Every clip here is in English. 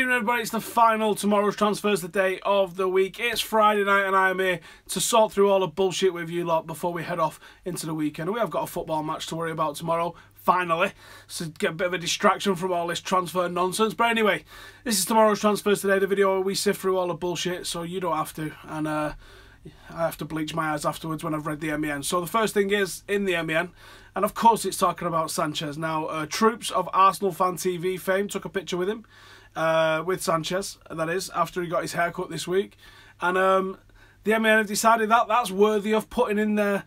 evening, everybody. It's the final Tomorrow's Transfers the day of the week. It's Friday night and I am here to sort through all the bullshit with you lot before we head off into the weekend. We have got a football match to worry about tomorrow, finally, so get a bit of a distraction from all this transfer nonsense. But anyway, this is Tomorrow's Transfers today, the video where we sift through all the bullshit so you don't have to, and I have to bleach my eyes afterwards when I've read the MEN. So the first thing is in the MEN, and of course it's talking about Sanchez. Now, Troops of Arsenal Fan TV fame took a picture with him, with Sanchez, that is, after he got his haircut this week. And the MEN have decided that that's worthy of putting in their,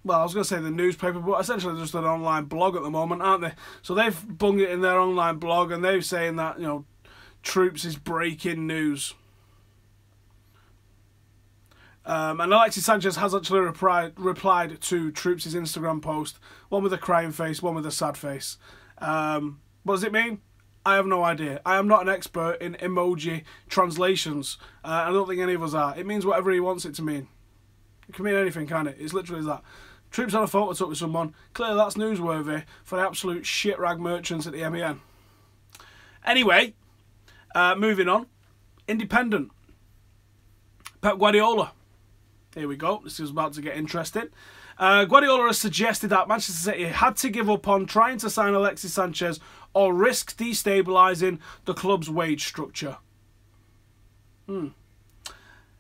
well, I was going to say the newspaper, but essentially just an online blog at the moment, aren't they? So they've bunged it in their online blog, and they're saying that, you know, Troops is breaking news. And Alexis Sanchez has actually replied to Troops' Instagram post, one with a crying face, one with a sad face. What does it mean? I have no idea. I am not an expert in emoji translations. I don't think any of us are. It means whatever he wants it to mean. It can mean anything, can it? It's literally that. Troops had a photo took with someone. Clearly that's newsworthy for the absolute shit rag merchants at the MEN. Anyway, moving on. Independent. Pep Guardiola. Here we go. This is about to get interesting. Guardiola has suggested that Manchester City had to give up on trying to sign Alexis Sanchez or risk destabilising the club's wage structure.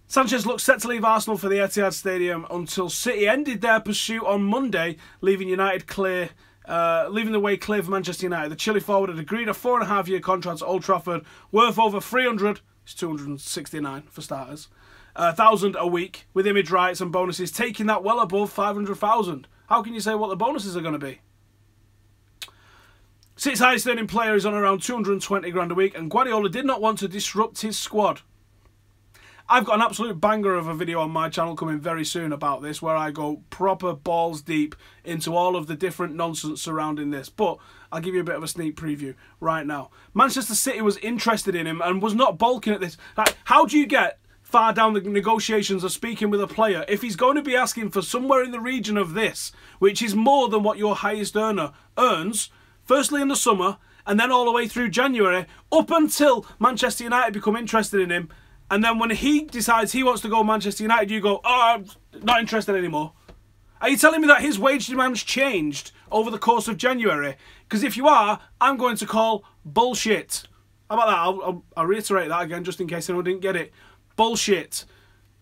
Sanchez looks set to leave Arsenal for the Etihad Stadium until City ended their pursuit on Monday, leaving the way clear for Manchester United. The Chile forward had agreed a 4.5-year contract at Old Trafford, worth over 300. It's 269 for starters. 1,000 a week, with image rights and bonuses, taking that well above 500,000. How can you say what the bonuses are going to be? City's highest earning player is on around 220 grand a week, and Guardiola did not want to disrupt his squad. I've got an absolute banger of a video on my channel coming very soon about this, where I go proper balls deep into all of the different nonsense surrounding this. But I'll give you a bit of a sneak preview right now. Manchester City was interested in him and was not balking at this. Like, how do you get far down the negotiations of speaking with a player if he's going to be asking for somewhere in the region of this, which is more than what your highest earner earns, firstly in the summer and then all the way through January, up until Manchester United become interested in him, and then when he decides he wants to go Manchester United, you go, oh, I'm not interested anymore. Are you telling me that his wage demands changed over the course of January? Because if you are, I'm going to call bullshit. How about that? I'll reiterate that again just in case anyone didn't get it. Bullshit.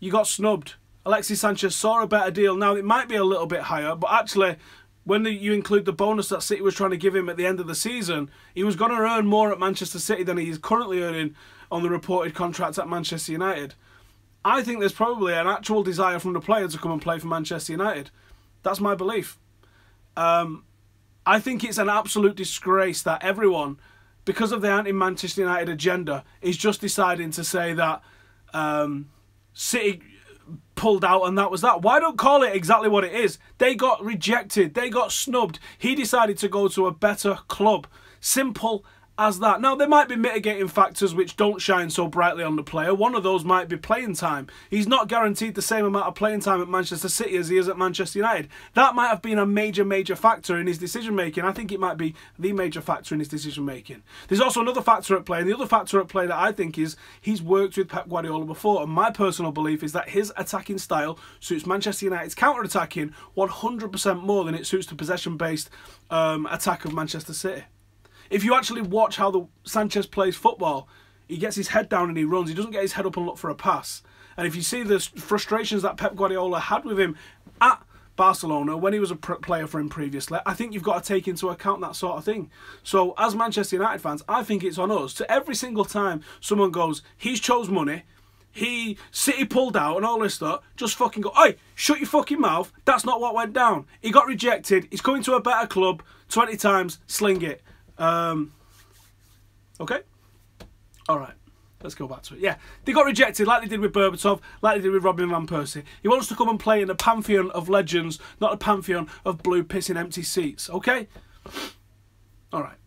You got snubbed. Alexis Sanchez saw a better deal. Now, it might be a little bit higher, but actually, when you include the bonus that City was trying to give him at the end of the season, he was going to earn more at Manchester City than he is currently earning on the reported contract at Manchester United. I think there's probably an actual desire from the player to come and play for Manchester United. That's my belief. I think it's an absolute disgrace that everyone, because of the anti-Manchester United agenda, is just deciding to say that City pulled out and that was that. Why don't call it exactly what it is? They got rejected. They got snubbed. He decided to go to a better club. Simple as that. Now, there might be mitigating factors which don't shine so brightly on the player. One of those might be playing time. He's not guaranteed the same amount of playing time at Manchester City as he is at Manchester United. That might have been a major factor in his decision-making. I think it might be the major factor in his decision-making. There's also another factor at play, and the other factor at play that I think is he's worked with Pep Guardiola before, and my personal belief is that his attacking style suits Manchester United's counter-attacking 100% more than it suits the possession-based attack of Manchester City. If you actually watch how the Sanchez plays football, he gets his head down and he runs. He doesn't get his head up and look for a pass. And if you see the frustrations that Pep Guardiola had with him at Barcelona when he was a player for him previously, I think you've got to take into account that sort of thing. So as Manchester United fans, I think it's on us to every single time someone goes, he's chose money, City pulled out and all this stuff, just fucking go, hey, shut your fucking mouth. That's not what went down. He got rejected. He's coming to a better club 20 times. Sling it. Okay? Alright, let's go back to it. Yeah, they got rejected like they did with Berbatov, like they did with Robin Van Persie. He wants to come and play in a pantheon of legends, not a pantheon of blue pissing empty seats. Okay? Alright.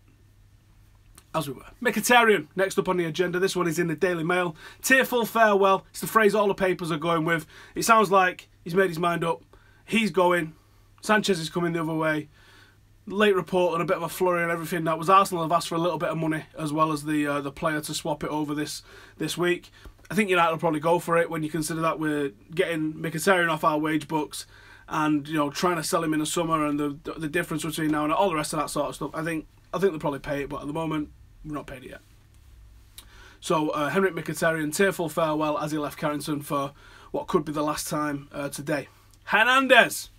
As we were. Mkhitaryan, next up on the agenda. This one is in the Daily Mail. Tearful farewell. It's the phrase all the papers are going with. It sounds like he's made his mind up. He's going. Sanchez is coming the other way. late report and a bit of a flurry and everything. That was Arsenal have asked for a little bit of money as well as the player to swap it over this week. I think United will probably go for it when you consider that we're getting Mkhitaryan off our wage books and, you know, trying to sell him in the summer and the difference between now and all the rest of that sort of stuff. I think they'll probably pay it, but at the moment we've not paid it yet. So Henrik Mkhitaryan, tearful farewell as he left Carrington for what could be the last time today. Hernandez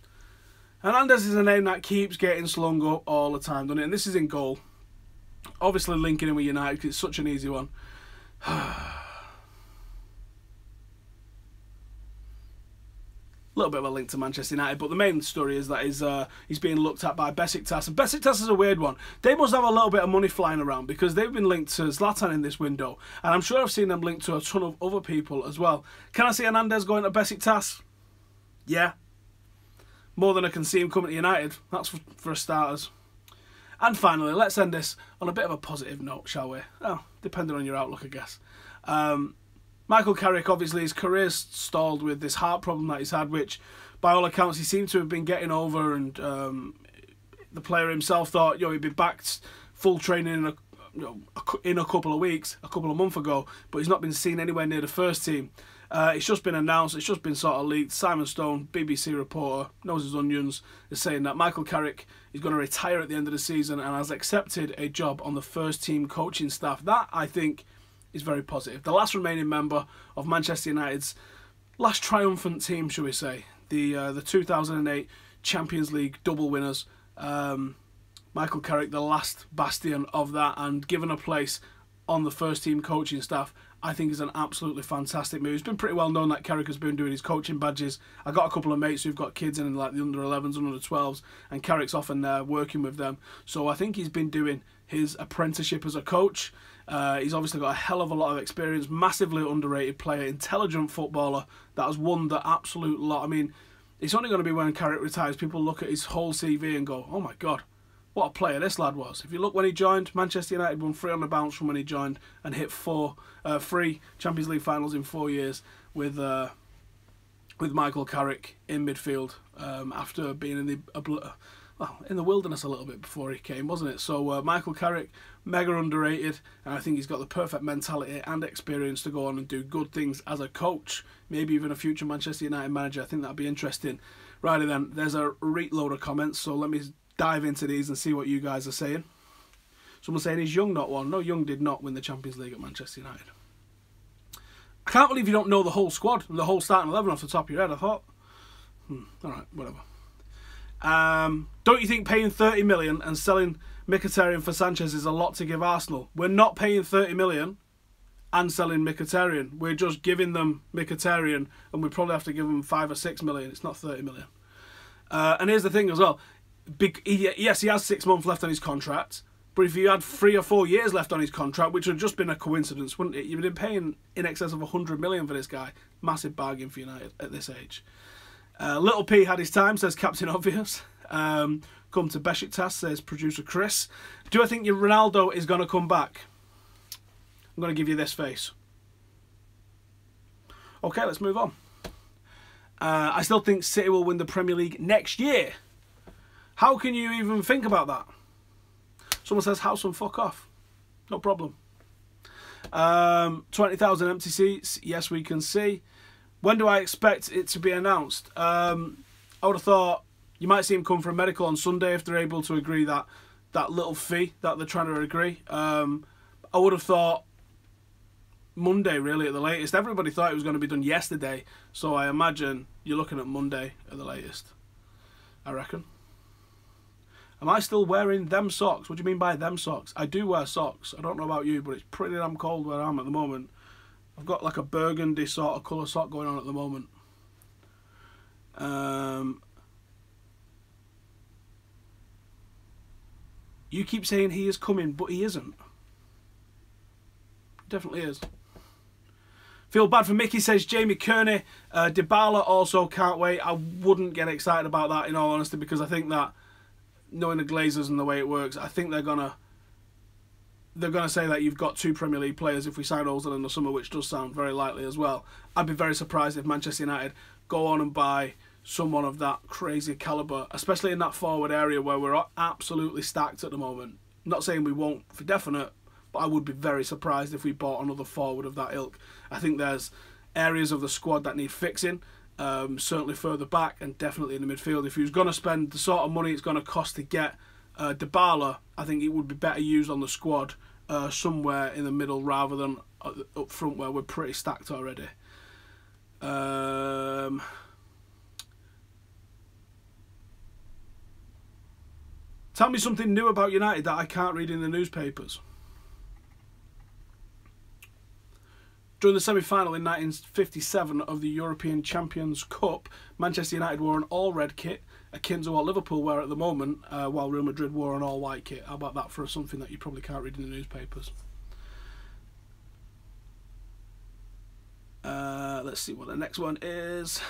is a name that keeps getting slung up all the time, doesn't it? And this is in goal. Obviously linking in with United because it's such an easy one. Little bit of a link to Manchester United, but the main story is that he's being looked at by Besiktas, and Besiktas is a weird one. They must have a little bit of money flying around because they've been linked to Zlatan in this window, and I'm sure I've seen them linked to a ton of other people as well. Can I see Hernandez going to Besiktas? Yeah. More than I can see him coming to United. That's for starters. And finally, let's end this on a bit of a positive note, shall we? Oh, depending on your outlook, I guess. Michael Carrick, obviously, his career's stalled with this heart problem that he's had, which, by all accounts, he seemed to have been getting over. And the player himself thought, you know, he'd be back full training in a couple of weeks, a couple of months ago, but he's not been seen anywhere near the first team. It's just been announced, it's just been sort of leaked. Simon Stone, BBC reporter, knows his onions, is saying that Michael Carrick is going to retire at the end of the season and has accepted a job on the first team coaching staff. That, I think, is very positive. The last remaining member of Manchester United's last triumphant team, shall we say, the 2008 Champions League double winners. Michael Carrick, the last bastion of that, and given a place on the first team coaching staff, I think is an absolutely fantastic move. It's been pretty well known that Carrick has been doing his coaching badges. I got a couple of mates who've got kids in like the under 11s and under 12s, and Carrick's often working with them. So I think he's been doing his apprenticeship as a coach. He's obviously got a hell of a lot of experience, massively underrated player, intelligent footballer that has won the absolute lot. I mean, it's only going to be when Carrick retires people look at his whole CV and go, oh my God, what a player this lad was. If you look when he joined, Manchester United won 3 on the bounce from when he joined and hit 3 Champions League finals in 4 years with Michael Carrick in midfield after being in the wilderness a little bit before he came, wasn't it? So Michael Carrick, mega underrated, and I think he's got the perfect mentality and experience to go on and do good things as a coach, maybe even a future Manchester United manager. I think that'd be interesting. Righty then, there's a load of comments, so let me dive into these and see what you guys are saying. Someone saying, is Young not one? No, Young did not win the Champions League at Manchester United. I can't believe you don't know the whole squad and the whole starting 11 off the top of your head. I thought, alright, whatever. Don't you think paying 30 million and selling Mkhitaryan for Sanchez is a lot to give Arsenal? We're not paying 30 million and selling Mkhitaryan. We're just giving them Mkhitaryan, and we probably have to give them 5 or 6 million. It's not 30 million. And here's the thing as well. Yes, he has 6 months left on his contract, but if you had 3 or 4 years left on his contract, which would have just been a coincidence, wouldn't it? You've been paying in excess of 100 million for this guy. Massive bargain for United at this age. Little P had his time, says Captain Obvious. Come to Besiktas, says producer Chris. Do I think your Ronaldo is going to come back? I'm going to give you this face. Okay, let's move on. I still think City will win the Premier League next year. How can you even think about that? Someone says house and fuck off. No problem. 20,000 empty seats. Yes, we can see. When do I expect it to be announced? I would have thought you might see him come for a medical on Sunday if they're able to agree that little fee that they're trying to agree. I would have thought Monday, really, at the latest. Everybody thought it was going to be done yesterday, so I imagine you're looking at Monday at the latest, I reckon. Am I still wearing them socks? What do you mean by them socks? I do wear socks. I don't know about you, but it's pretty damn cold where I am at the moment. I've got like a burgundy sort of colour sock going on at the moment. You keep saying he is coming, but he isn't. He definitely is. Feel bad for Mickey, says Jamie Kearney. Dybala also can't wait. I wouldn't get excited about that, in all honesty, because I think that, knowing the Glazers and the way it works, I think they're gonna say that you've got 2 Premier League players if we sign Ozil in the summer, which does sound very likely as well. I'd be very surprised if Manchester United go on and buy someone of that crazy calibre, especially in that forward area where we're absolutely stacked at the moment. Not saying we won't for definite, but I would be very surprised if we bought another forward of that ilk. I think there's areas of the squad that need fixing, certainly further back and definitely in the midfield. If he was going to spend the sort of money it's going to cost to get Dybala, I think it would be better used on the squad somewhere in the middle rather than up front where we're pretty stacked already. Tell me something new about United that I can't read in the newspapers. During the semi-final in 1957 of the European Champions Cup, Manchester United wore an all-red kit, akin to what Liverpool wear at the moment, while Real Madrid wore an all-white kit. How about that for something that you probably can't read in the newspapers? Let's see what the next one is.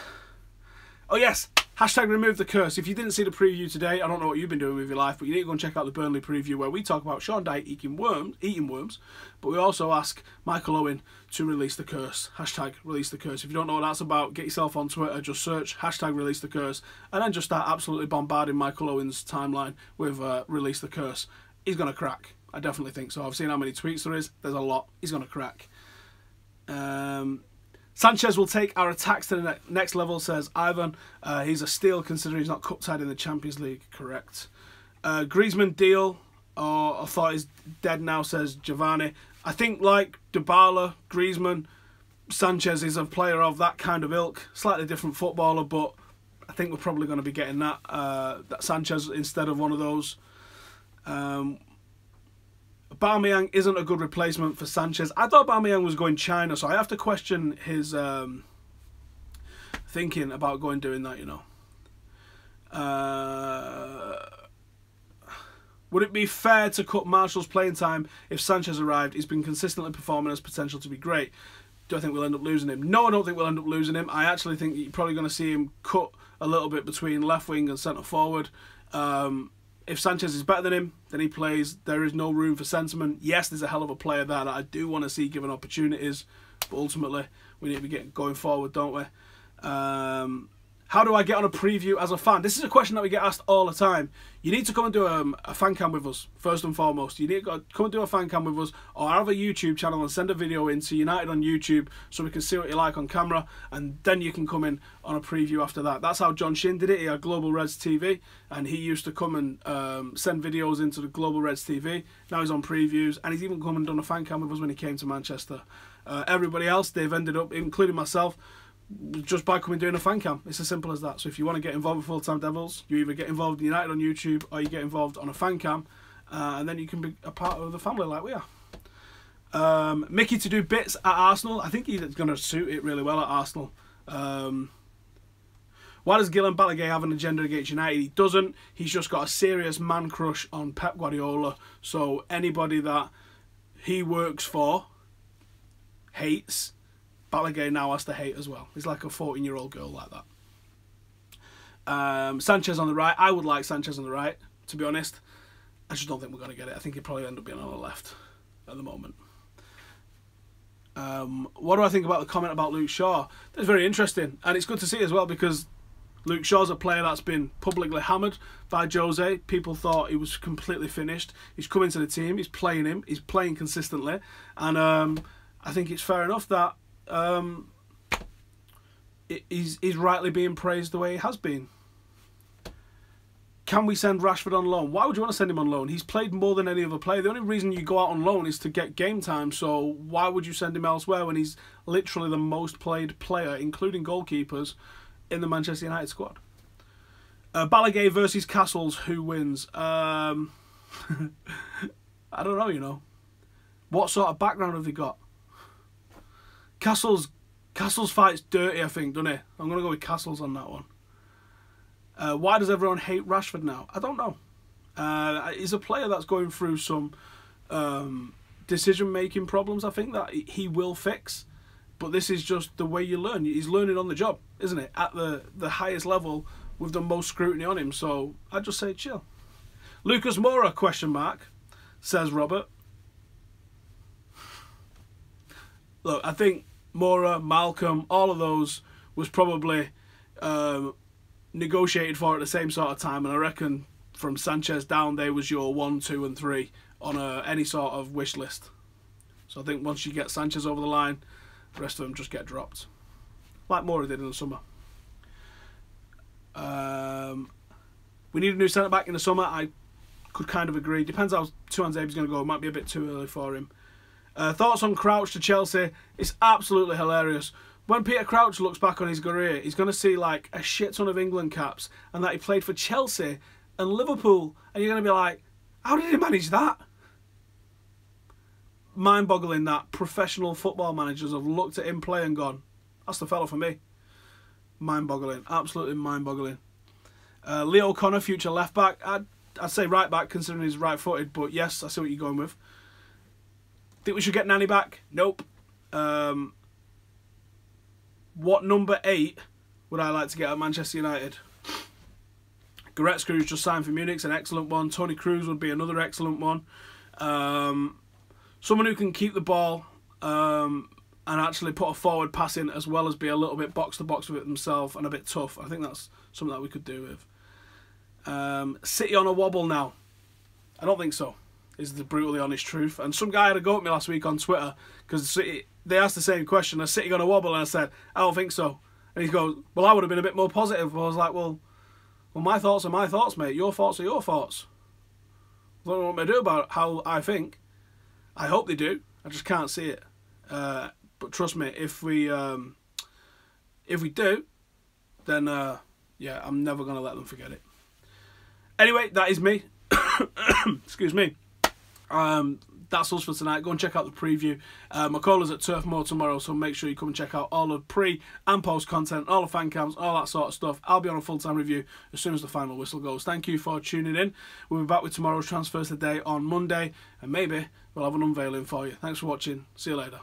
Oh yes, hashtag remove the curse. If you didn't see the preview today, I don't know what you've been doing with your life, but you need to go and check out the Burnley preview where we talk about Sean Dyche eating worms, but we also ask Michael Owen to release the curse. Hashtag release the curse. If you don't know what that's about, get yourself on Twitter, just search hashtag release the curse, and then just start absolutely bombarding Michael Owen's timeline with release the curse. He's going to crack. I definitely think so. I've seen how many tweets there is. There's a lot. He's going to crack. Sanchez will take our attacks to the next level, says Ivan. He's a steal considering he's not cup-tied in the Champions League. Correct. Griezmann deal, I thought he's dead now, says Giovanni. I think like Dybala, Griezmann, Sanchez is a player of that kind of ilk. Slightly different footballer, but I think we're probably going to be getting that Sanchez instead of one of those. Aubameyang isn't a good replacement for Sanchez. I thought Aubameyang was going China, so I have to question his thinking about going doing that, you know. Would it be fair to cut Martial's playing time if Sanchez arrived? He's been consistently performing, has potential to be great. Do I think we'll end up losing him? No, I don't think we'll end up losing him. I actually think you're probably going to see him cut a little bit between left wing and centre forward. If Sanchez is better than him, then he plays. There is no room for sentiment. Yes, there's a hell of a player there that I do want to see given opportunities, but ultimately we need to be going forward, don't we? How do I get on a preview as a fan? This is a question that we get asked all the time. You need to come and do a fan cam with us, first and foremost. You need to come and do a fan cam with us, or have a YouTube channel and send a video in to United on YouTube so we can see what you like on camera, and then you can come in on a preview after that. That's how John Shin did it. He had Global Reds TV, and he used to come and send videos into the Global Reds TV. Now he's on previews, and he's even come and done a fan cam with us when he came to Manchester. Everybody else, they've ended up, including myself, just by coming doing a fan cam. It's as simple as that. So if you want to get involved with Full Time Devils, you either get involved in United on YouTube or you get involved on a fan cam, and then you can be a part of the family like we are. Mickey to do bits at Arsenal. I think he's going to suit it really well at Arsenal. Why does Guillem Balaguer have an agenda against United? He doesn't. He's just got a serious man crush on Pep Guardiola. So anybody that he works for hates, Balaguer now has to hate as well. He's like a 14-year-old girl like that. Sanchez on the right. I would like Sanchez on the right, to be honest. I just don't think we're going to get it. I think he'd probably end up being on the left at the moment. What do I think about the comment about Luke Shaw? That's very interesting. And it's good to see as well because Luke Shaw's a player that's been publicly hammered by Jose. People thought he was completely finished. He's come into the team. He's playing him. He's playing consistently. And I think it's fair enough that he's rightly being praised the way he has been. Can we send Rashford on loan? Why would you want to send him on loan? He's played more than any other player. The only reason you go out on loan is to get game time, so why would you send him elsewhere when he's literally the most played player, including goalkeepers, in the Manchester United squad? Balaguer versus Castles, who wins? I don't know, you know. What sort of background have they got? Castles fights dirty, I think, doesn't he? I'm going to go with Castles on that one. Why does everyone hate Rashford now? I don't know. He's a player that's going through some decision-making problems, I think, that he will fix. But this is just the way you learn. He's learning on the job, isn't it? At the highest level with the most scrutiny on him. So I'd just say chill. Lucas Moura, question mark, says Robert. Look, I think Moura, Malcolm, all of those was probably negotiated for at the same sort of time, and I reckon from Sanchez down, they was your 1, 2 and 3 on any sort of wish list. So I think once you get Sanchez over the line, the rest of them just get dropped, like Mora did in the summer. We need a new centre back in the summer. I could kind of agree. Depends how Tuanzebe's going to go. It might be a bit too early for him. Thoughts on Crouch to Chelsea? It's absolutely hilarious. When Peter Crouch looks back on his career, he's going to see like a shit ton of England caps and that he played for Chelsea and Liverpool, and you're going to be like, how did he manage that? Mind-boggling that professional football managers have looked at him play and gone, that's the fella for me. Mind-boggling, absolutely mind-boggling. Leo O'Connor, future left-back. I'd say right-back considering he's right-footed, but yes, I see what you're going with. Think we should get Nani back? Nope. What number 8 would I like to get at Manchester United? Goretzka, who's just signed for Munich, is an excellent one. Toni Kroos would be another excellent one. Someone who can keep the ball and actually put a forward pass in, as well as be a little bit box-to-box with it themselves and a bit tough. I think that's something that we could do with. City on a wobble now? I don't think so, is the brutally honest truth. And some guy had a go at me last week on Twitter because they asked the same question, is City on a wobble? And I said, I don't think so. And he goes, well, I would have been a bit more positive. I was like, well, my thoughts are my thoughts, mate. Your thoughts are your thoughts. I don't know what they do about how I think. I hope they do. I just can't see it. But trust me, if we do, then yeah, I'm never gonna let them forget it. Anyway, that is me. Excuse me. That's us for tonight. Go and check out the preview. My call is at Turf Moor tomorrow, so make sure you come and check out all the pre and post content, all the fan cams, all that sort of stuff. I'll be on a full-time review as soon as the final whistle goes. Thank you for tuning in. We'll be back with tomorrow's Transfers Today on Monday, and maybe we'll have an unveiling for you. Thanks for watching. See you later.